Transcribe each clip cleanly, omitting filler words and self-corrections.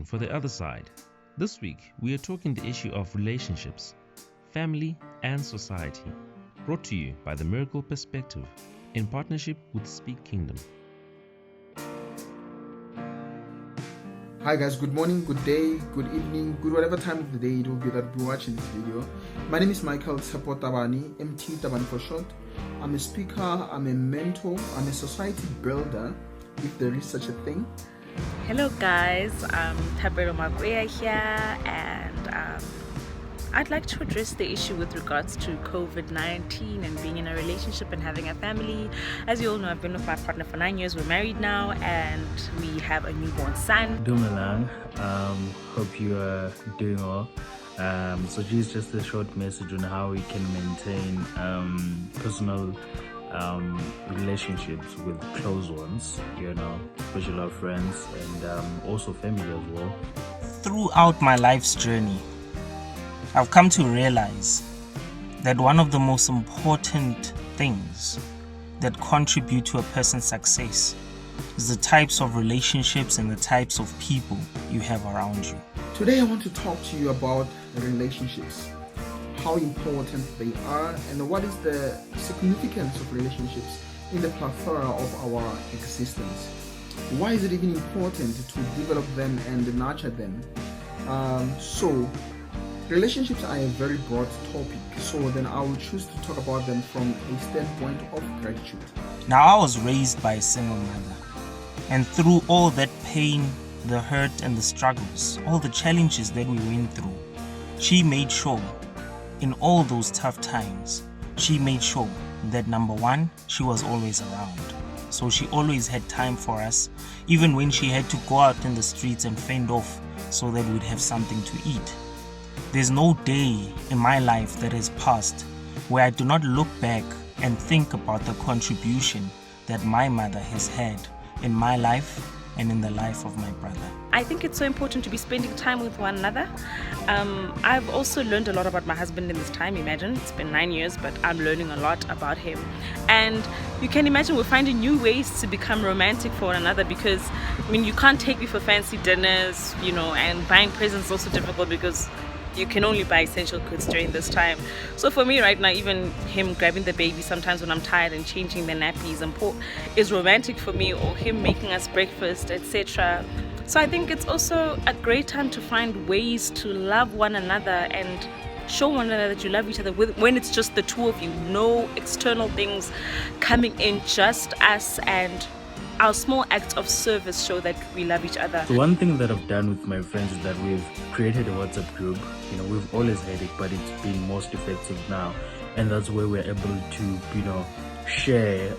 for the other side. This week, we are talking the issue of relationships, family, and society, brought to you by The Miracle Perspective in partnership with Speak Kingdom. Hi guys, good morning, good day, good evening, good whatever time of the day it will be that you're watching this video. My name is Michael Tabani, MT Tabani for short. I'm a speaker, I'm a mentor, I'm a society builder, if there is such a thing. Hello guys, I'm Tabero Maguea here, and I'd like to address the issue with regards to COVID-19 and being in a relationship and having a family. As you all know, I've been with my partner for 9 years. We're married now and we have a newborn son. Dumalang, hope you are doing well. So just a short message on how we can maintain personal relationships with close ones, especially our friends and also family as well. Throughout my life's journey, I've come to realize that one of the most important things that contribute to a person's success is the types of relationships and the types of people you have around you. Today I want to talk to you about relationships, how important they are, and what is the significance of relationships in the plethora of our existence. Why is it even important to develop them and nurture them? Relationships are a very broad topic, so then I will choose to talk about them from a standpoint of gratitude. Now, I was raised by a single mother, and through all that pain, the hurt and the struggles, all the challenges that we went through, she made sure in all those tough times, she made sure that number one, she was always around. So she always had time for us, even when she had to go out in the streets and fend off so that we'd have something to eat. There's no day in my life that has passed where I do not look back and think about the contribution that my mother has had in my life and in the life of my brother. I think it's so important to be spending time with one another. I've also learned a lot about my husband in this time. Imagine, it's been 9 years, but I'm learning a lot about him. And you can imagine we're finding new ways to become romantic for one another, because you can't take me for fancy dinners, and buying presents is also difficult because you can only buy essential goods during this time. So for me right now, even him grabbing the baby sometimes when I'm tired and changing the nappies is romantic for me, or him making us breakfast, etc. So I think it's also a great time to find ways to love one another and show one another that you love each other when it's just the two of you, no external things coming in, just us and our small acts of service show that we love each other. So one thing that I've done with my friends is that we've created a WhatsApp group. We've always had it, but it's been most effective now, and that's where we're able to share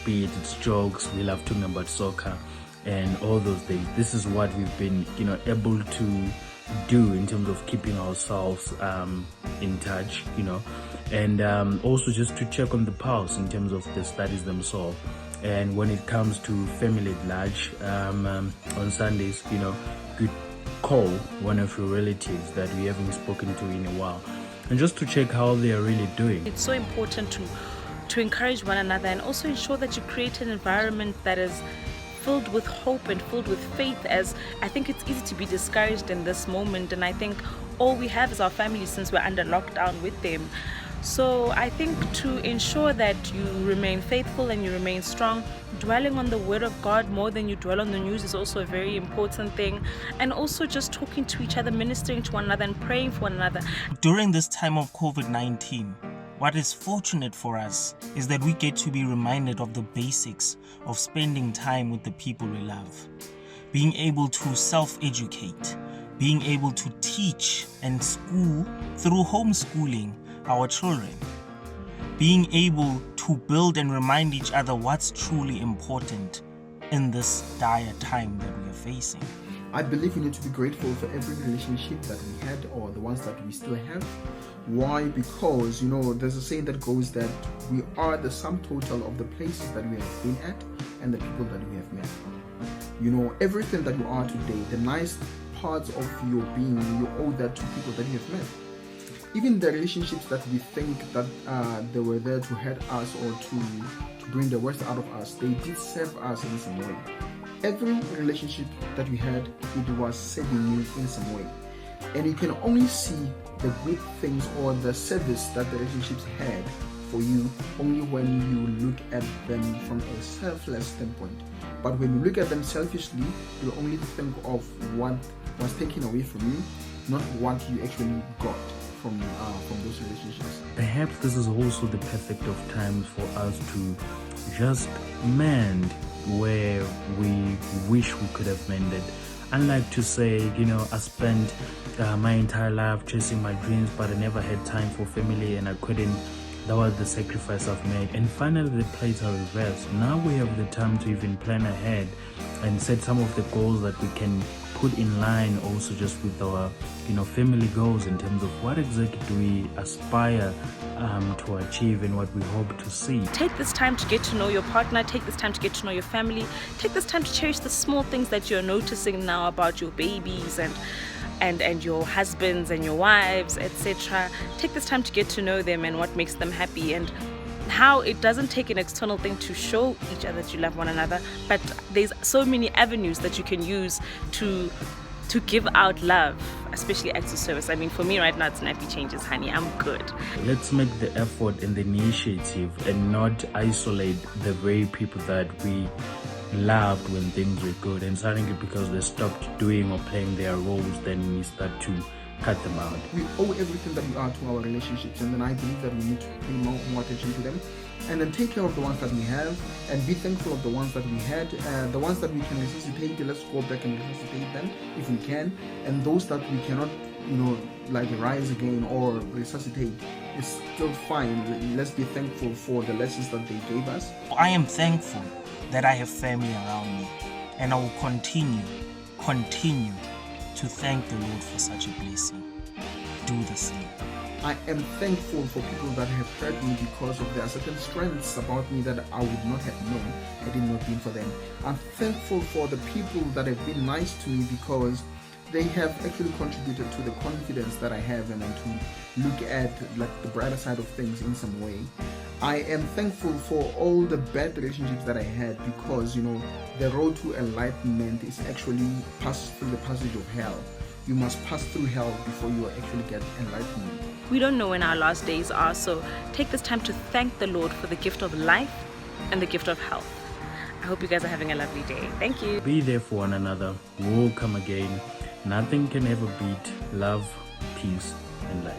be it's jokes. We love talking about soccer and all those things. This is what we've been able to do in terms of keeping ourselves in touch, and also just to check on the pulse in terms of the studies themselves. And when it comes to family at large, on Sundays, you call one of your relatives that we haven't spoken to in a while, and just to check how they are really doing. It's so important to encourage one another, and also ensure that you create an environment that is filled with hope and filled with faith, as I think it's easy to be discouraged in this moment, and I think all we have is our family since we're under lockdown with them. So I think to ensure that you remain faithful and you remain strong, dwelling on the word of God more than you dwell on the news is also a very important thing. And also just talking to each other, ministering to one another and praying for one another. During this time of COVID-19, what is fortunate for us is that we get to be reminded of the basics of spending time with the people we love. Being able to self-educate, being able to teach and school through homeschooling our children, being able to build and remind each other what's truly important in this dire time that we are facing. I believe we need to be grateful for every relationship that we had, or the ones that we still have. Why? Because there's a saying that goes that we are the sum total of the places that we have been at and the people that we have met. Everything that you are today, the nice parts of your being, you owe that to people that you have met. Even the relationships that we think that they were there to hurt us or to bring the worst out of us, they did serve us in some way. Every relationship that you had, it was serving you in some way. And you can only see the good things or the service that the relationships had for you only when you look at them from a selfless standpoint. But when you look at them selfishly, you only think of what was taken away from you, not what you actually got from those relationships. Perhaps this is also the perfect of times for us to just mend where we wish we could have mended. Unlike to say, I spent my entire life chasing my dreams, but I never had time for family and I couldn't. That was the sacrifice I've made. And finally the plates are reversed. Now we have the time to even plan ahead and set some of the goals that we can put in line also just with our family goals in terms of what exactly do we aspire to achieve and what we hope to see. Take this time to get to know your partner, take this time to get to know your family, take this time to cherish the small things that you're noticing now about your babies and your husbands and your wives, etc. Take this time to get to know them and what makes them happy, and how it doesn't take an external thing to show each other that you love one another, but there's so many avenues that you can use to give out love, especially acts of service. I mean, for me right now, it's nappy changes, honey. I'm good. Let's make the effort and the initiative and not isolate the very people that we loved when things were good, and suddenly because they stopped doing or playing their roles, then we start to cut them out. We owe everything that we are to our relationships, and then I believe that we need to pay more attention to them, and then take care of the ones that we have, and be thankful of the ones that we had. The ones that we can resuscitate, let's go back and resuscitate them if we can, and those that we cannot, like rise again or resuscitate, is still fine. Let's be thankful for the lessons that they gave us. I am thankful that I have family around me, and I will continue to thank the Lord for such a blessing. Do the same. I am thankful for people that have hurt me because of their certain strengths about me that I would not have known had it not been for them. I'm thankful for the people that have been nice to me because they have actually contributed to the confidence that I have and to look at like the brighter side of things in some way. I am thankful for all the bad relationships that I had because, the road to enlightenment is actually passed through the passage of hell. You must pass through hell before you actually get enlightenment. We don't know when our last days are, so take this time to thank the Lord for the gift of life and the gift of health. I hope you guys are having a lovely day. Thank you. Be there for one another. We'll come again. Nothing can ever beat love, peace, and light.